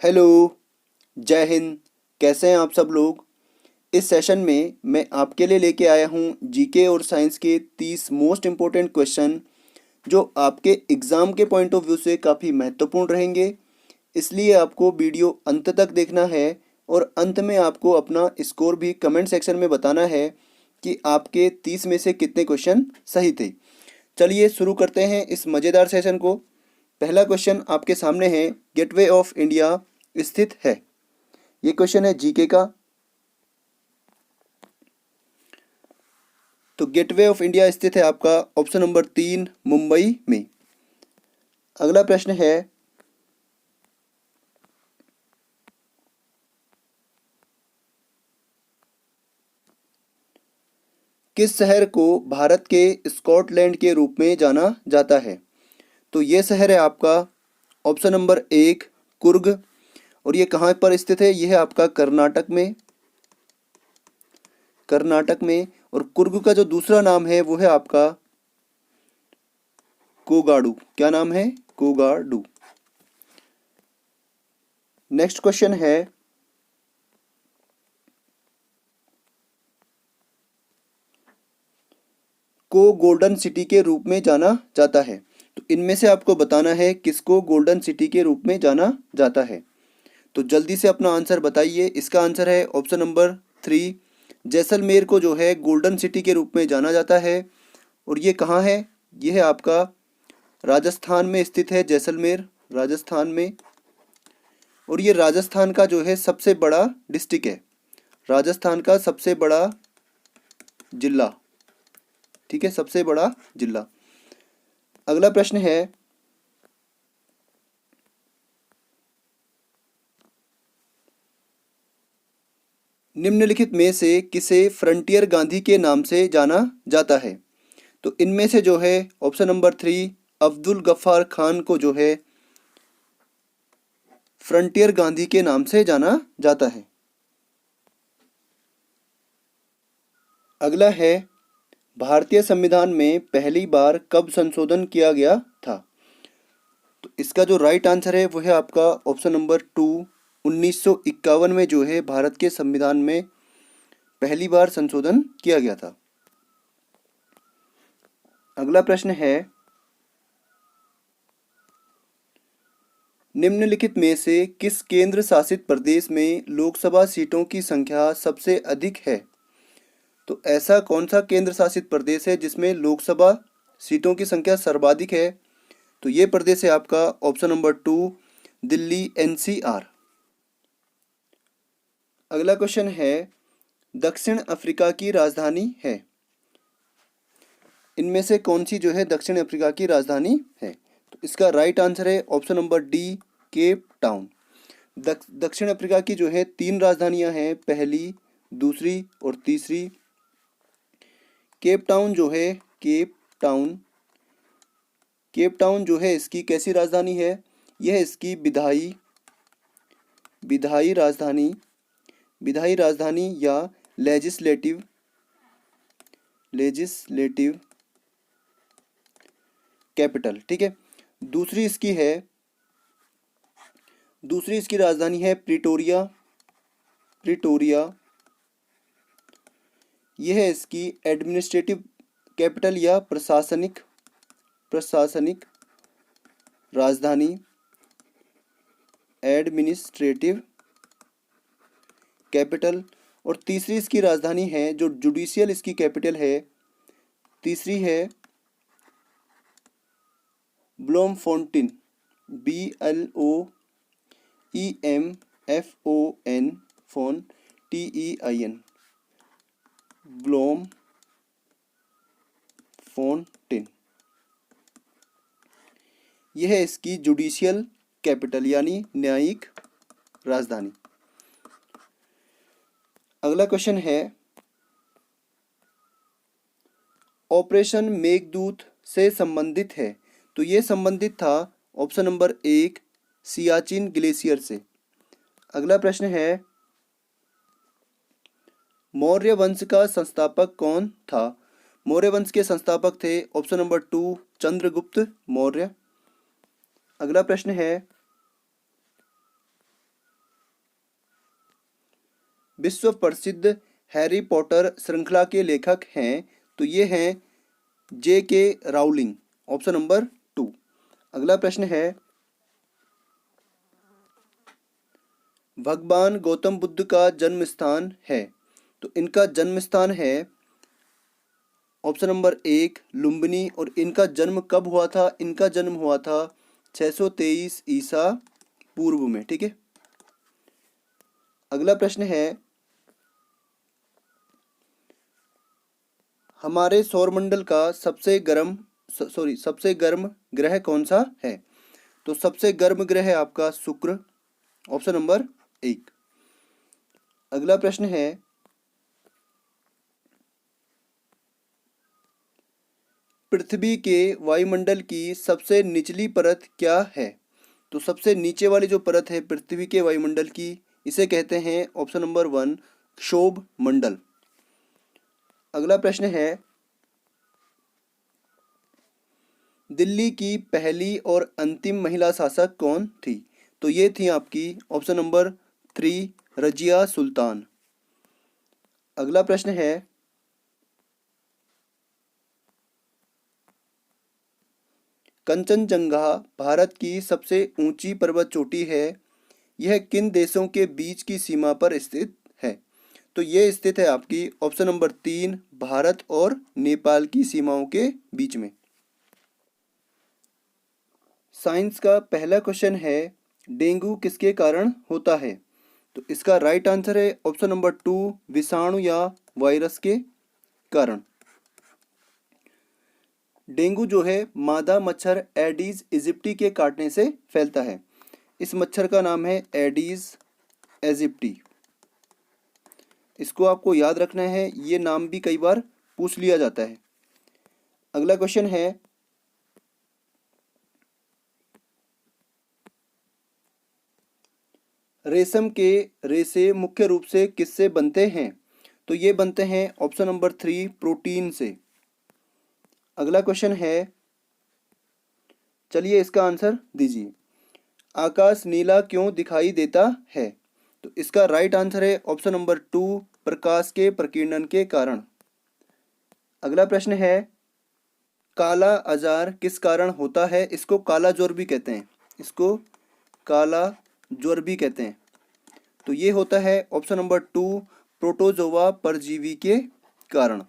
Hello. जय हिंद। कैसे हैं आप सब लोग। इस सेशन में मैं आपके लिए लेके आया हूँ जीके और साइंस के 30 मोस्ट इम्पोर्टेंट क्वेश्चन जो आपके एग्ज़ाम के पॉइंट ऑफ व्यू से काफ़ी महत्वपूर्ण रहेंगे। इसलिए आपको वीडियो अंत तक देखना है और अंत में आपको अपना स्कोर भी कमेंट सेक्शन में बताना है कि आपके 30 में से कितने क्वेश्चन सही थे। चलिए शुरू करते हैं इस मज़ेदार सेशन को। पहला क्वेश्चन आपके सामने है, गेटवे ऑफ इंडिया स्थित है। ये क्वेश्चन है जीके का। तो गेटवे ऑफ इंडिया स्थित है आपका ऑप्शन नंबर 3 मुंबई में। अगला प्रश्न है, किस शहर को भारत के स्कॉटलैंड के रूप में जाना जाता है। तो ये शहर है आपका ऑप्शन नंबर 1 कुर्ग। और ये कहाँ पर स्थित है, ये है आपका कर्नाटक में। कर्नाटक में। और कुर्ग का जो दूसरा नाम है वो है आपका कोगाडू। क्या नाम है? कोगाडू। नेक्स्ट क्वेश्चन है, को गोल्डन सिटी के रूप में जाना जाता है। तो इनमें से आपको बताना है किसको गोल्डन सिटी के रूप में जाना जाता है। तो जल्दी से अपना आंसर बताइए। इसका आंसर है ऑप्शन नंबर 3 जैसलमेर को जो है गोल्डन सिटी के रूप में जाना जाता है। और ये कहाँ है? ये है आपका राजस्थान में स्थित है, जैसलमेर राजस्थान में। और ये राजस्थान का जो है सबसे बड़ा डिस्ट्रिक्ट है, राजस्थान का सबसे बड़ा जिला। ठीक है, सबसे बड़ा जिला। अगला प्रश्न है, निम्नलिखित में से किसे फ्रंटियर गांधी के नाम से जाना जाता है। तो इनमें से जो है ऑप्शन नंबर 3 अब्दुल गफ्फार खान को जो है फ्रंटियर गांधी के नाम से जाना जाता है। अगला है, भारतीय संविधान में पहली बार कब संशोधन किया गया था। तो इसका जो राइट आंसर है वो है आपका ऑप्शन नंबर 2 1951 में जो है भारत के संविधान में पहली बार संशोधन किया गया था। अगला प्रश्न है, निम्नलिखित में से किस केंद्र शासित प्रदेश में लोकसभा सीटों की संख्या सबसे अधिक है। तो ऐसा कौन सा केंद्र शासित प्रदेश है जिसमें लोकसभा सीटों की संख्या सर्वाधिक है। तो ये प्रदेश है आपका ऑप्शन नंबर 2 दिल्ली एनसीआर। अगला क्वेश्चन है, दक्षिण अफ्रीका की राजधानी है। इनमें से कौन सी जो है दक्षिण अफ्रीका की राजधानी है। तो इसका राइट आंसर है option number D Cape Town. दक्षिण अफ्रीका की जो है 3 राजधानियां हैं, पहली, दूसरी और तीसरी। केप टाउन जो है, केप टाउन, केप टाउन जो है इसकी कैसी राजधानी है, यह है इसकी विधायी विधायी राजधानी, विधायी राजधानी या लेजिस्लेटिव लेजिस्लेटिव कैपिटल। ठीक है। दूसरी इसकी है, दूसरी इसकी राजधानी है प्रिटोरिया, प्रिटोरिया। यह है इसकी एडमिनिस्ट्रेटिव कैपिटल या प्रशासनिक प्रशासनिक राजधानी, एडमिनिस्ट्रेटिव कैपिटल। और तीसरी इसकी राजधानी है जो जुडिशियल इसकी कैपिटल है, तीसरी है Bloemfontein, BLOEMFON phone TEIN, Blom Fontaine. यह है इसकी जुडिशियल कैपिटल यानी न्यायिक राजधानी। अगला क्वेश्चन है, ऑपरेशन मेघदूत से संबंधित है। तो ये संबंधित था ऑप्शन नंबर 1 सियाचिन ग्लेशियर से। अगला प्रश्न है, मौर्य वंश का संस्थापक कौन था। मौर्य वंश के संस्थापक थे ऑप्शन नंबर 2 चंद्रगुप्त मौर्य। अगला प्रश्न है, विश्व प्रसिद्ध हैरी पॉटर श्रृंखला के लेखक हैं? तो ये हैं J.K. Rowling, option number 2। अगला प्रश्न है, भगवान गौतम बुद्ध का जन्म स्थान है? तो इनका जन्म स्थान है ऑप्शन नंबर 1 लुम्बिनी, और इनका जन्म कब हुआ था? इनका जन्म हुआ था 623 ईसा पूर्व में। ठीक है। अगला प्रश्न है, हमारे सौरमंडल का सबसे गर्म ग्रह कौन सा है? तो सबसे गर्म ग्रह है आपका शुक्र, ऑप्शन नंबर 1। अगला प्रश्न है, पृथ्वी के वायुमंडल की सबसे निचली परत क्या है? तो सबसे नीचे वाली जो परत है पृथ्वी के वायुमंडल की, इसे कहते हैं ऑप्शन नंबर 1 क्षोभ मंडल। अगला प्रश्न है, दिल्ली की पहली और अंतिम महिला शासक कौन थी? तो ये थी आपकी ऑप्शन नंबर 3 रजिया सुल्तान। अगला प्रश्न है, कंचनजंगा भारत की सबसे ऊंची पर्वत चोटी है, यह किन देशों के बीच की सीमा पर स्थित है? तो ये स्थित है आपकी ऑप्शन नंबर 3 भारत और नेपाल की सीमाओं के बीच में। साइंस का पहला क्वेश्चन है, डेंगू किसके कारण होता है? तो इसका राइट आंसर है ऑप्शन नंबर 2 विषाणु या वायरस के कारण। डेंगू जो है मादा मच्छर एडीज इजिप्टी के काटने से फैलता है। इस मच्छर का नाम है एडीज एजिप्टी। इसको आपको याद रखना है, ये नाम भी कई बार पूछ लिया जाता है। अगला क्वेश्चन है, रेशम के रेशे मुख्य रूप से किससे बनते हैं? तो ये बनते हैं ऑप्शन नंबर 3 प्रोटीन से। अगला क्वेश्चन है, चलिए इसका आंसर दीजिए। आकाश नीला क्यों दिखाई देता है? तो इसका राइट आंसर है ऑप्शन नंबर 2 प्रकाश के प्रकीर्णन के कारण। अगला प्रश्न है, काला अजार किस कारण होता है? इसको काला ज्वर भी कहते हैं, इसको काला ज्वर भी कहते हैं। तो ये होता है ऑप्शन नंबर 2 प्रोटोजोआ परजीवी के कारण।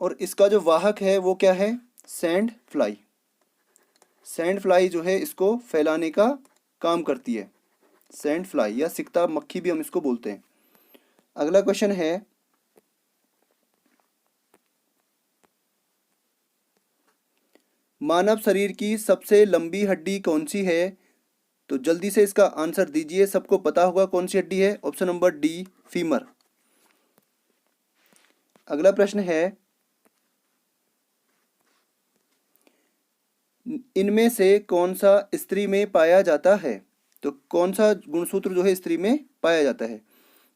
और इसका जो वाहक है वो क्या है? Sand fly. सैंड फ्लाई जो है इसको फैलाने का काम करती है, सैंड फ्लाई या सिकता मक्खी भी हम इसको बोलते हैं। अगला क्वेश्चन है, मानव शरीर की सबसे लंबी हड्डी कौन सी है? तो जल्दी से इसका आंसर दीजिए, सबको पता होगा कौन सी हड्डी है, ऑप्शन नंबर डी फीमर। अगला प्रश्न है, इनमें से कौन सा स्त्री में पाया जाता है? तो कौन सा गुणसूत्र जो है स्त्री में पाया जाता है?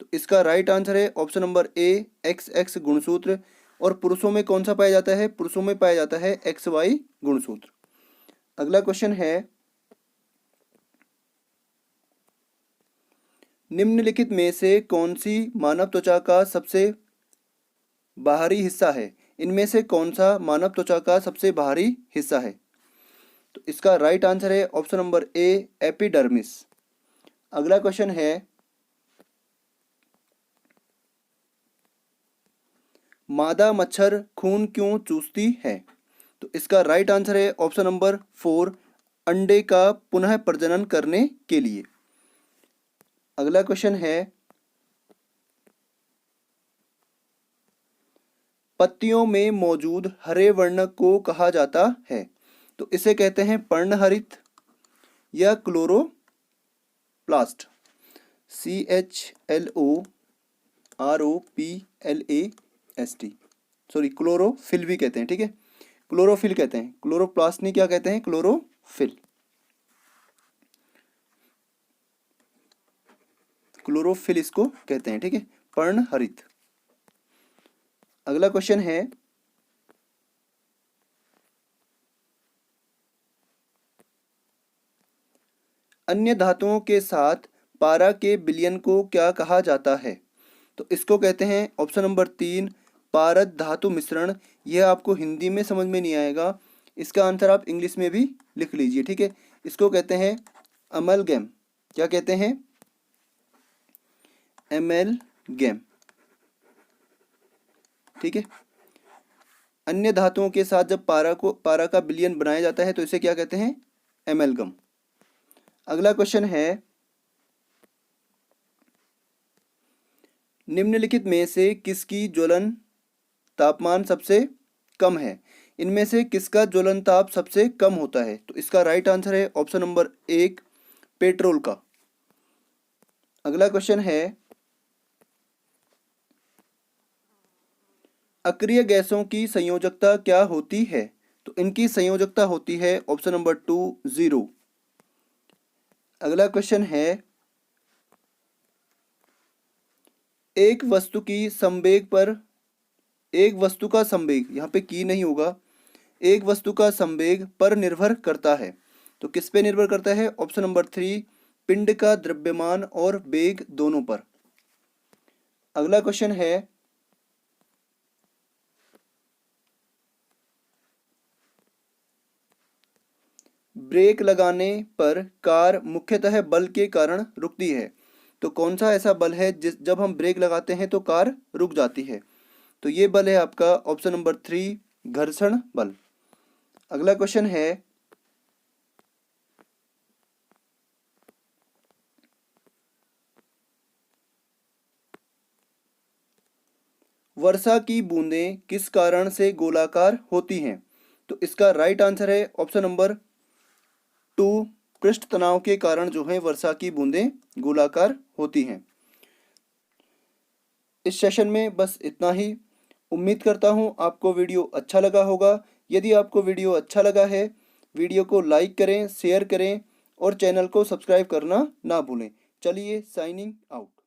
तो इसका राइट आंसर है ऑप्शन नंबर ए XX गुणसूत्र। और पुरुषों में कौन सा पाया जाता है? पुरुषों में पाया जाता है XY गुणसूत्र। अगला क्वेश्चन है, निम्नलिखित में से कौन सी मानव त्वचा का सबसे बाहरी हिस्सा है? इनमें से कौन सा मानव त्वचा का सबसे बाहरी हिस्सा है? तो इसका राइट आंसर है ऑप्शन नंबर ए एपिडर्मिस। अगला क्वेश्चन है, मादा मच्छर खून क्यों चूसती है? तो इसका राइट आंसर है ऑप्शन नंबर 4 अंडे का पुनः प्रजनन करने के लिए। अगला क्वेश्चन है, पत्तियों में मौजूद हरे वर्ण को कहा जाता है? तो इसे कहते हैं पर्णहरित या क्लोरोप्लास्ट, CHLOROPLAST, सॉरी क्लोरोफिल भी कहते हैं। ठीक है, क्लोरोफिल कहते हैं, क्लोरोप्लास्ट नहीं, क्या कहते हैं? क्लोरोफिल। क्लोरोफिल इसको कहते हैं। ठीक है, पर्णहरित। अगला क्वेश्चन है, अन्य धातुओं के साथ पारा के विलयन को क्या कहा जाता है? तो इसको कहते हैं ऑप्शन नंबर 3 पारद धातु मिश्रण। यह आपको हिंदी में समझ में नहीं आएगा, इसका आंसर आप इंग्लिश में भी लिख लीजिए, ठीक है। इसको कहते हैं अमलगैम। क्या कहते हैं? एमएलगैम, ठीक है। अन्य धातुओं के साथ जब पारा का विलयन बनाया जाता है तो इसे क्या कहते हैं? एमएलगम। अगला क्वेश्चन है, निम्नलिखित में से किसकी ज्वलन तापमान सबसे कम है? इनमें से किसका ज्वलन ताप सबसे कम होता है? तो इसका राइट आंसर है ऑप्शन नंबर 1 पेट्रोल का। अगला क्वेश्चन है, अक्रिय गैसों की संयोजकता क्या होती है? तो इनकी संयोजकता होती है ऑप्शन नंबर 2 0। अगला क्वेश्चन है, एक वस्तु का संवेग, यहाँ पे की नहीं होगा, एक वस्तु का संवेग पर निर्भर करता है। तो किस पे निर्भर करता है? ऑप्शन नंबर 3 पिंड का द्रव्यमान और वेग दोनों पर। अगला क्वेश्चन है, ब्रेक लगाने पर कार मुख्यतः बल के कारण रुकती है। तो कौन सा ऐसा बल है जब हम ब्रेक लगाते हैं तो कार रुक जाती है? तो ये बल है आपका ऑप्शन नंबर 3 घर्षण बल। अगला क्वेश्चन है, वर्षा की बूंदें किस कारण से गोलाकार होती हैं? तो इसका राइट आंसर है ऑप्शन नंबर 2 पृष्ठ तनाव के कारण जो है वर्षा की बूंदें गोलाकार होती हैं। इस सेशन में बस इतना ही। उम्मीद करता हूँ आपको वीडियो अच्छा लगा होगा। यदि आपको वीडियो अच्छा लगा है, वीडियो को लाइक करें, शेयर करें और चैनल को सब्सक्राइब करना ना भूलें। चलिए, साइनिंग आउट।